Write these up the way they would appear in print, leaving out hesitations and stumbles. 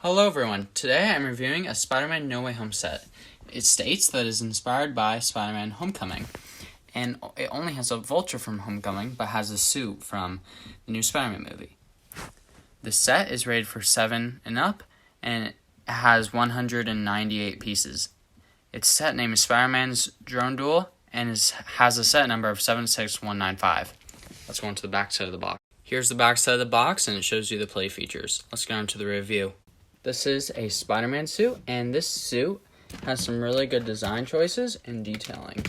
Hello everyone, today I'm reviewing a Spider-Man No Way Home set. It states that it is inspired by Spider-Man Homecoming, and it only has a Vulture from Homecoming, but has a suit from the new Spider-Man movie. The set is rated for 7 and up, and it has 198 pieces. Its set name is Spider-Man's Duel, and has a set number of 76195. Let's go into the back side of the box. Here's the back side of the box, and it shows you the play features. Let's get on to the review. This is a Spider-Man suit, and this suit has some really good design choices and detailing.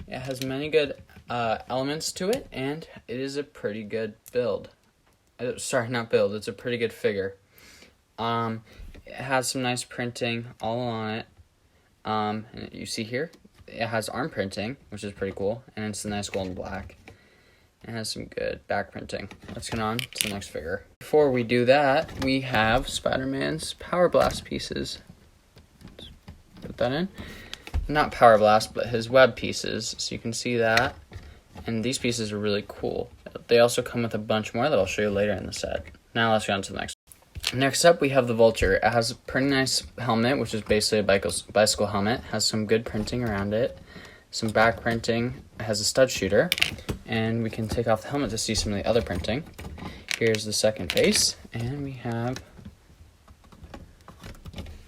It has many good elements to it, and it is a pretty good build. It's a pretty good figure. It has some nice printing all on it. And you see here, it has arm printing, which is pretty cool, and it's a nice gold and black. It has some good back printing. Let's get on to the next figure. Before we do that, we have Spider-Man's Power Blast pieces. Let's put that in. Not Power Blast, but his web pieces. So you can see that. And these pieces are really cool. They also come with a bunch more that I'll show you later in the set. Now let's get on to the next. Next up, we have the Vulture. It has a pretty nice helmet, which is basically a bicycle helmet. It has some good printing around it. Some back printing. It has a stud shooter. And we can take off the helmet to see some of the other printing. Here's the second face, and we have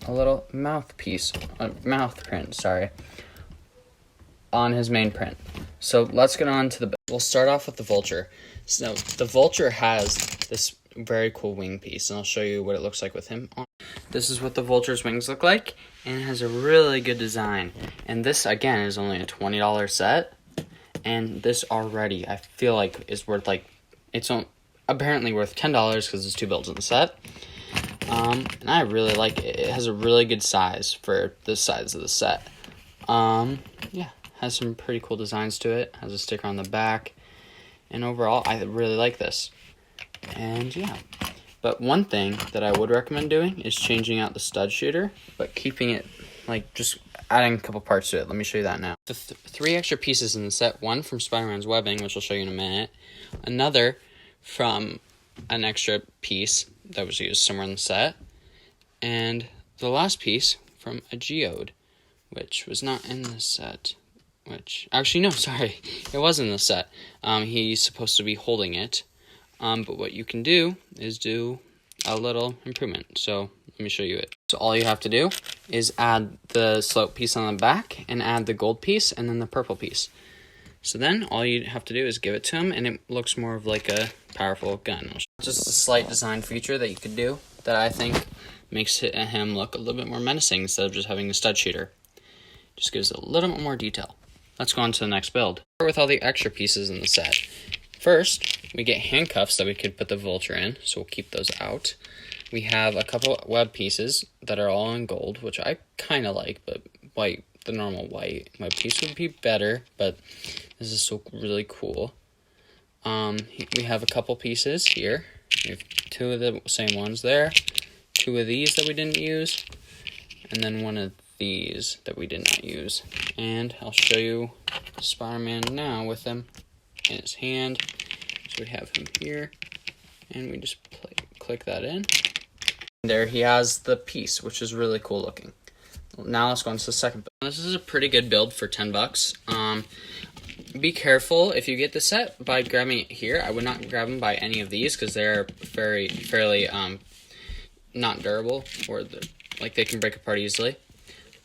a little mouth print, on his main print. So let's get on to we'll start off with the Vulture. So the Vulture has this very cool wing piece, and I'll show you what it looks like with him on. This is what the Vulture's wings look like, and it has a really good design. And this, again, is only a $20 set. And this already, I feel like, is worth, it's apparently worth $10 because there's 2 builds in the set. And I really like it. It has a really good size for the size of the set. Has some pretty cool designs to it. Has a sticker on the back. And overall, I really like this. And yeah. But one thing that I would recommend doing is changing out the stud shooter, but keeping it, just adding a couple parts to it. Let me show you that now. The 3 extra pieces in the set, one from Spider-Man's webbing, which I'll show you in a minute, another from an extra piece that was used somewhere in the set, and the last piece from a geode, which was not in the set, it was in the set. He's supposed to be holding it, but what you can do is do a little improvement, so let me show you it. So all you have to do is add the slope piece on the back and add the gold piece and then the purple piece. So then all you have to do is give it to him, and it looks more of like a powerful gun. Just a slight design feature that you could do that I think makes him look a little bit more menacing instead of just having a stud shooter. Just gives it a little bit more detail. Let's go on to the next build. Start with all the extra pieces in the set. First, we get handcuffs that we could put the Vulture in, so we'll keep those out. We have a couple web pieces that are all in gold, which I kind of like, but white, the normal white web piece would be better, but this is still really cool. We have a couple pieces here. We have 2 of the same ones there, 2 of these that we didn't use, and then 1 of these that we did not use. And I'll show you Spider-Man now with them in his hand. So we have him here, and we just click that in. There he has the piece, which is really cool looking. Now let's go into the second build. This is a pretty good build for $10. Be careful if you get the set by grabbing it here. I would not grab them by any of these because they're fairly not durable, or they can break apart easily.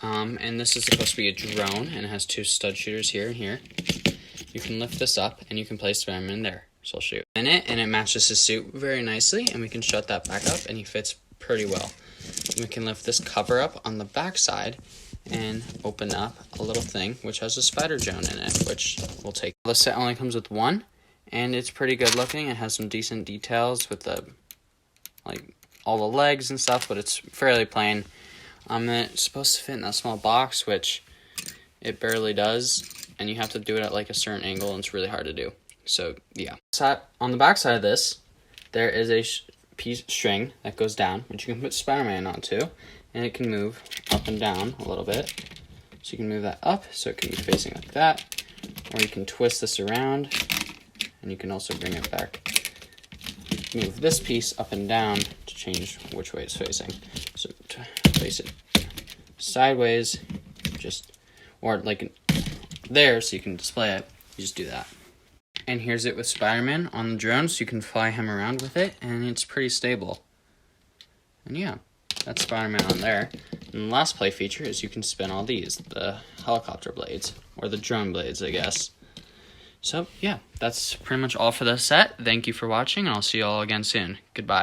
And this is supposed to be a drone, and it has 2 stud shooters here and here. You can lift this up, and you can place Spider-Man there. So I'll show you in it, and it matches his suit very nicely, and we can shut that back up, and he fits pretty well. We can lift this cover up on the back side and open up a little thing which has a spider drone in it, which we'll take. The set only comes with 1, and it's pretty good looking. It has some decent details with the all the legs and stuff, but it's fairly plain. And it's supposed to fit in that small box, which it barely does, and you have to do it at a certain angle, and it's really hard to do. So yeah. On the back side of this, there is a string that goes down, which you can put Spider-Man onto, and it can move up and down a little bit. So you can move that up so it can be facing like that, or you can twist this around, and you can also bring it back move this piece up and down to change which way it's facing. So to face it sideways, or like there, so you can display it, you just do that. And here's it with Spider-Man on the drone, so you can fly him around with it, and it's pretty stable. And yeah, that's Spider-Man on there. And the last play feature is you can spin all these, the helicopter blades, or the drone blades, I guess. So yeah, that's pretty much all for this set. Thank you for watching, and I'll see you all again soon. Goodbye.